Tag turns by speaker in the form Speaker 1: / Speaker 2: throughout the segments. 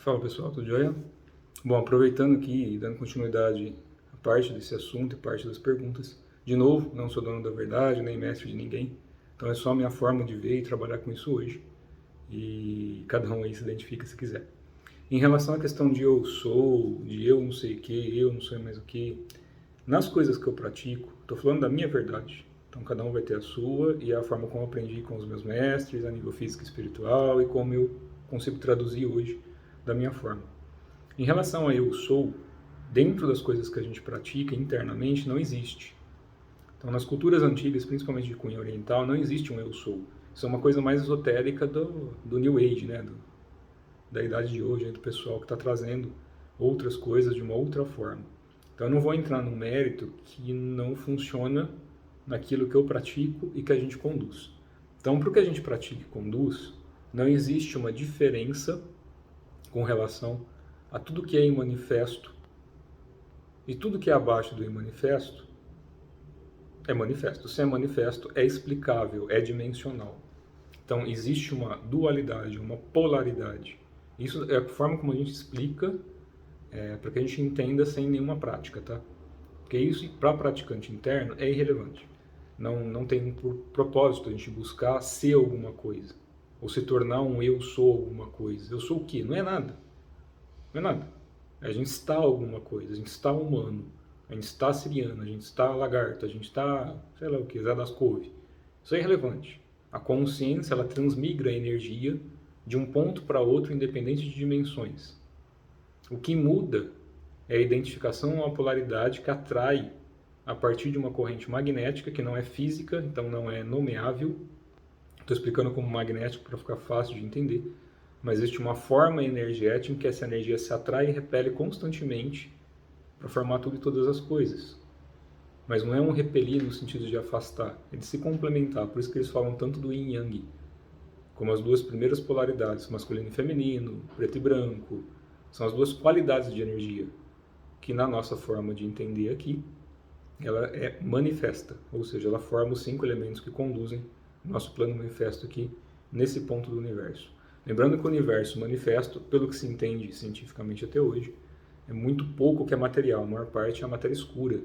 Speaker 1: Fala pessoal, tudo jóia? Bom, aproveitando aqui e dando continuidade a parte desse assunto e parte das perguntas, de novo, não sou dono da verdade, nem mestre de ninguém, então é só a minha forma de ver e trabalhar com isso hoje, e cada um aí se identifica se quiser. Em relação à questão de eu sou, de eu não sei o que, eu não sei mais o que, nas coisas que eu pratico, estou falando da minha verdade, então cada um vai ter a sua e a forma como eu aprendi com os meus mestres, a nível físico e espiritual, e como eu consigo traduzir hoje da minha forma. Em relação a eu sou, dentro das coisas que a gente pratica internamente, não existe. Então, nas culturas antigas, principalmente de cunho oriental, não existe um eu sou. Isso é uma coisa mais esotérica do New Age, né? Da idade de hoje, do pessoal que está trazendo outras coisas de uma outra forma. Então, eu não vou entrar num mérito que não funciona naquilo que eu pratico e que a gente conduz. Então, para o que a gente pratica e conduz, não existe uma diferença com relação a tudo que é imanifesto, e tudo que é abaixo do imanifesto é manifesto. Se é manifesto, é explicável, é dimensional. Então, existe uma dualidade, uma polaridade. Isso é a forma como a gente explica, para que a gente entenda sem nenhuma prática, tá? Porque isso, para praticante interno, é irrelevante. Não tem por propósito a gente buscar ser alguma coisa, ou se tornar um eu sou alguma coisa. Eu sou o quê? Não é nada. Não é nada. A gente está alguma coisa, a gente está humano, a gente está siriano, a gente está lagarto, a gente está, sei lá o que, Zé das Couve. Isso é irrelevante. A consciência, ela transmigra a energia de um ponto para outro, independente de dimensões. O que muda é a identificação a uma polaridade que atrai a partir de uma corrente magnética, que não é física, então não é nomeável. Estou explicando como magnético para ficar fácil de entender. Mas existe uma forma energética em que essa energia se atrai e repele constantemente para formar tudo e todas as coisas. Mas não é um repelir no sentido de afastar, é de se complementar. Por isso que eles falam tanto do yin e yang, como as duas primeiras polaridades, masculino e feminino, preto e branco. São as duas qualidades de energia, que na nossa forma de entender aqui, ela é manifesta, ou seja, ela forma os 5 elementos que conduzem o nosso plano manifesto aqui, nesse ponto do universo. Lembrando que o universo manifesto, pelo que se entende cientificamente até hoje, é muito pouco que é material, a maior parte é a matéria escura.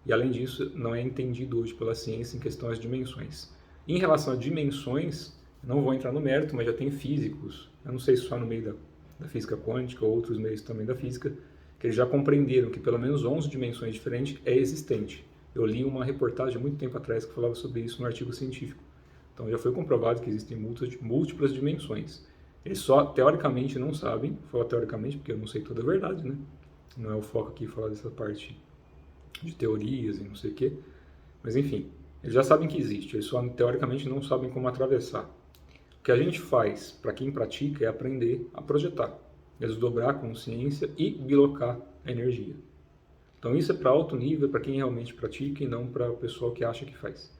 Speaker 1: E além disso, não é entendido hoje pela ciência em questão às dimensões. Em relação a dimensões, não vou entrar no mérito, mas já tem físicos, eu não sei se só no meio da física quântica ou outros meios também da física, que eles já compreenderam que pelo menos 11 dimensões diferentes é existente. Eu li uma reportagem há muito tempo atrás que falava sobre isso no artigo científico. Então já foi comprovado que existem múltiplas dimensões. Eles só teoricamente não sabem, falo teoricamente porque eu não sei toda a verdade, né? Não é o foco aqui falar dessa parte de teorias e não sei o quê. Mas enfim, eles já sabem que existe, eles só teoricamente não sabem como atravessar. O que a gente faz para quem pratica é aprender a projetar, desdobrar a consciência e bilocar a energia. Então isso é para alto nível, para quem realmente pratica e não para o pessoal que acha que faz.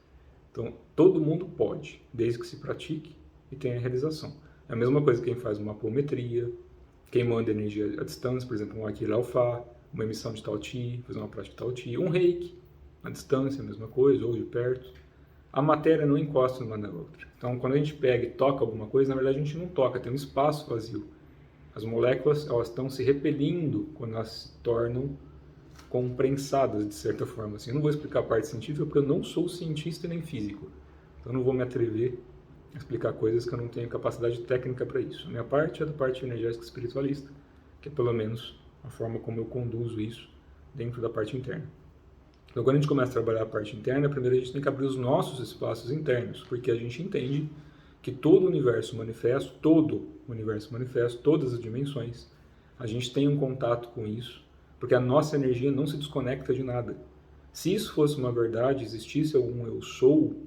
Speaker 1: Então, todo mundo pode, desde que se pratique e tenha a realização. É a mesma coisa que quem faz uma apometria, quem manda energia à distância, por exemplo, um Akira Alpha, uma emissão de Tao Chi, fazer uma prática de Tao Chi, um reiki, à distância, a mesma coisa, ou de perto. A matéria não encosta uma na outra. Então, quando a gente pega e toca alguma coisa, na verdade a gente não toca, tem um espaço vazio. As moléculas, elas estão se repelindo quando elas se tornam comprensadas, de certa forma. Assim, eu não vou explicar a parte científica porque eu não sou cientista nem físico. Então eu não vou me atrever a explicar coisas que eu não tenho capacidade técnica para isso. A minha parte é da parte energética espiritualista, que é pelo menos a forma como eu conduzo isso dentro da parte interna. Então quando a gente começa a trabalhar a parte interna, primeiro a gente tem que abrir os nossos espaços internos, porque a gente entende que todo o universo manifesto, todas as dimensões, a gente tem um contato com isso, porque a nossa energia não se desconecta de nada. Se isso fosse uma verdade, existisse algum eu sou,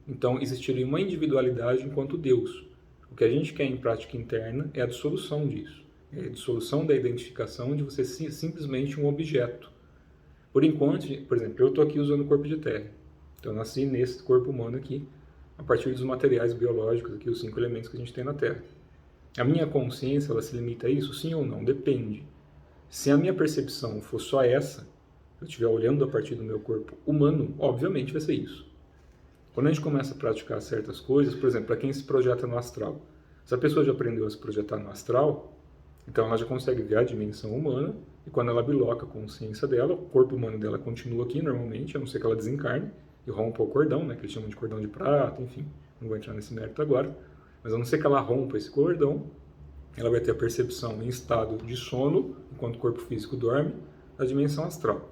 Speaker 1: então existiria uma individualidade enquanto Deus. O que a gente quer em prática interna é a dissolução disso. É a dissolução da identificação de você ser simplesmente um objeto. Por enquanto, por exemplo, eu estou aqui usando o corpo de terra. Então eu nasci nesse corpo humano aqui, a partir dos materiais biológicos, aqui, os 5 elementos que a gente tem na Terra. A minha consciência, ela se limita a isso? Sim ou não? Depende. Se a minha percepção for só essa, eu estiver olhando a partir do meu corpo humano, obviamente vai ser isso. Quando a gente começa a praticar certas coisas, por exemplo, para quem se projeta no astral, se a pessoa já aprendeu a se projetar no astral, Então ela já consegue ver a dimensão humana, e quando ela biloca a consciência dela, o corpo humano dela continua aqui normalmente, a não ser que ela desencarne e rompa o cordão, né, que eles chamam de cordão de prata, enfim, não vou entrar nesse mérito agora, mas a não ser que ela rompa esse cordão, ela vai ter a percepção em estado de sono, enquanto o corpo físico dorme, da dimensão astral.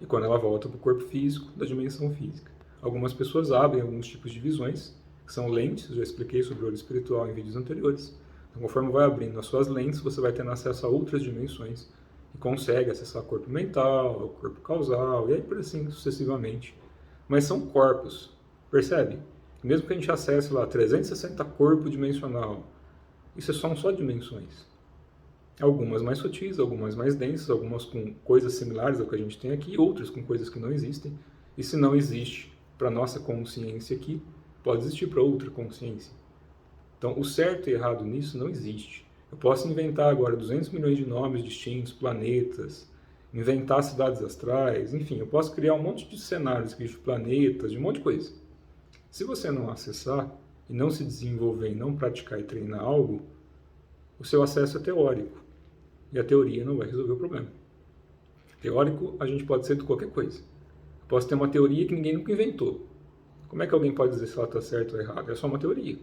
Speaker 1: E quando ela volta para o corpo físico, da dimensão física. Algumas pessoas abrem alguns tipos de visões, que são lentes, eu já expliquei sobre o olho espiritual em vídeos anteriores. Então, conforme vai abrindo as suas lentes, você vai tendo acesso a outras dimensões e consegue acessar o corpo mental, o corpo causal, e aí por assim sucessivamente. Mas são corpos, percebe? Mesmo que a gente acesse lá 360 corpo dimensional, isso são só dimensões. Algumas mais sutis, algumas mais densas, algumas com coisas similares ao que a gente tem aqui, outras com coisas que não existem. E se não existe para a nossa consciência aqui, pode existir para outra consciência. Então, o certo e errado nisso não existe. Eu posso inventar agora 200 milhões de nomes distintos, planetas, inventar cidades astrais, enfim, eu posso criar um monte de cenários de planetas, de um monte de coisa. Se você não acessar e não se desenvolver e não praticar e treinar algo, o seu acesso é teórico. E a teoria não vai resolver o problema. Teórico, a gente pode ser de qualquer coisa. Eu posso ter uma teoria que ninguém nunca inventou. Como é que alguém pode dizer se ela está certa ou errada? É só uma teoria.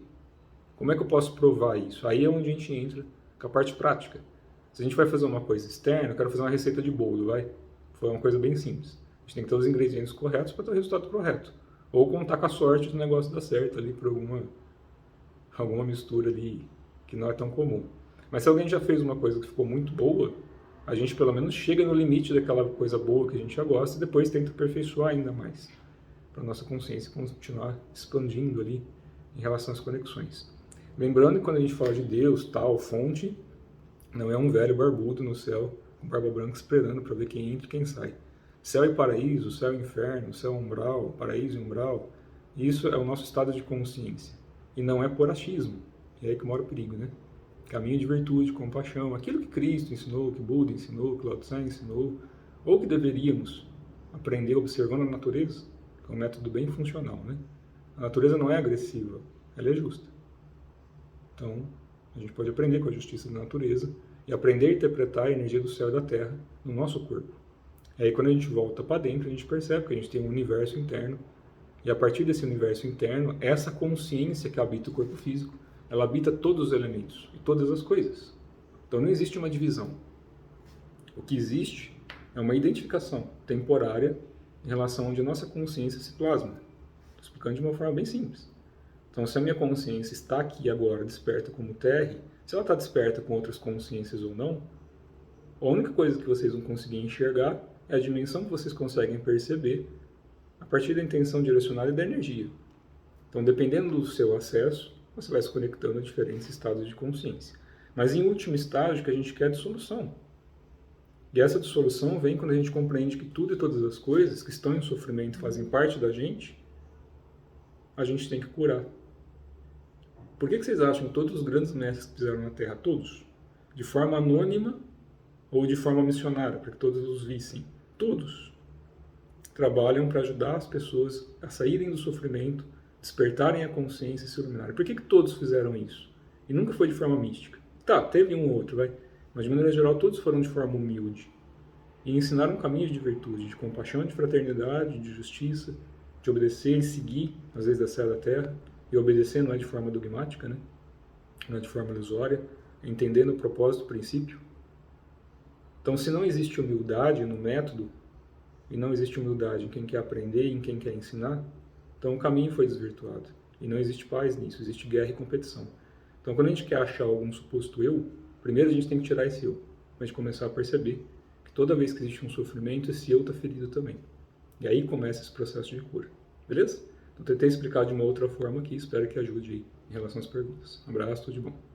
Speaker 1: Como é que eu posso provar isso? Aí é onde a gente entra com a parte prática. Se a gente vai fazer uma coisa externa, eu quero fazer uma receita de bolo, vai? Foi uma coisa bem simples. A gente tem que ter os ingredientes corretos para ter o resultado correto. Ou contar com a sorte do negócio dar certo ali por alguma mistura ali que não é tão comum. Mas se alguém já fez uma coisa que ficou muito boa, a gente pelo menos chega no limite daquela coisa boa que a gente já gosta e depois tenta aperfeiçoar ainda mais, para a nossa consciência continuar expandindo ali em relação às conexões. Lembrando que quando a gente fala de Deus, tal, fonte, não é um velho barbudo no céu, com barba branca esperando para ver quem entra e quem sai. Céu e paraíso, céu e inferno, céu umbral, paraíso e umbral, isso é o nosso estado de consciência. E não é por achismo. E é aí que mora o perigo, né? Caminho de virtude, compaixão, aquilo que Cristo ensinou, que Buda ensinou, que Lao Tse ensinou, ou que deveríamos aprender observando a natureza, que é um método bem funcional, né? A natureza não é agressiva, ela é justa. Então, a gente pode aprender com a justiça da natureza e aprender a interpretar a energia do céu e da terra no nosso corpo. E aí, quando a gente volta para dentro, a gente percebe que a gente tem um universo interno, e a partir desse universo interno, essa consciência que habita o corpo físico, ela habita todos os elementos e todas as coisas. Então não existe uma divisão. O que existe é uma identificação temporária em relação a onde a nossa consciência se plasma. Estou explicando de uma forma bem simples. Então, se a minha consciência está aqui agora, desperta como TR, se ela está desperta com outras consciências ou não, a única coisa que vocês vão conseguir enxergar é a dimensão que vocês conseguem perceber a partir da intenção direcionada e da energia. Então, dependendo do seu acesso, você vai se conectando a diferentes estados de consciência. Mas em último estágio, o que a gente quer é de solução. E essa dissolução vem quando a gente compreende que tudo e todas as coisas que estão em sofrimento fazem parte da gente, a gente tem que curar. Por que vocês acham que todos os grandes mestres que fizeram na Terra, todos, de forma anônima ou de forma missionária, para que todos os vissem, todos trabalham para ajudar as pessoas a saírem do sofrimento, despertarem a consciência e se iluminarem? Por que todos fizeram isso? E nunca foi de forma mística. Tá, teve um ou outro, vai. Mas de maneira geral todos foram de forma humilde. E ensinaram caminhos de virtude, de compaixão, de fraternidade, de justiça, de obedecer e seguir as leis da céu da terra. E obedecer não é de forma dogmática, né? Não é de forma ilusória, é entendendo o propósito, o princípio. Então, se não existe humildade no método, e não existe humildade em quem quer aprender e em quem quer ensinar, então o caminho foi desvirtuado. E não existe paz nisso, existe guerra e competição. Então, quando a gente quer achar algum suposto eu, primeiro a gente tem que tirar esse eu, para a gente começar a perceber que toda vez que existe um sofrimento, esse eu está ferido também. E aí começa esse processo de cura. Beleza? Então, tentei explicar de uma outra forma aqui, espero que ajude aí em relação às perguntas. Um abraço, tudo de bom.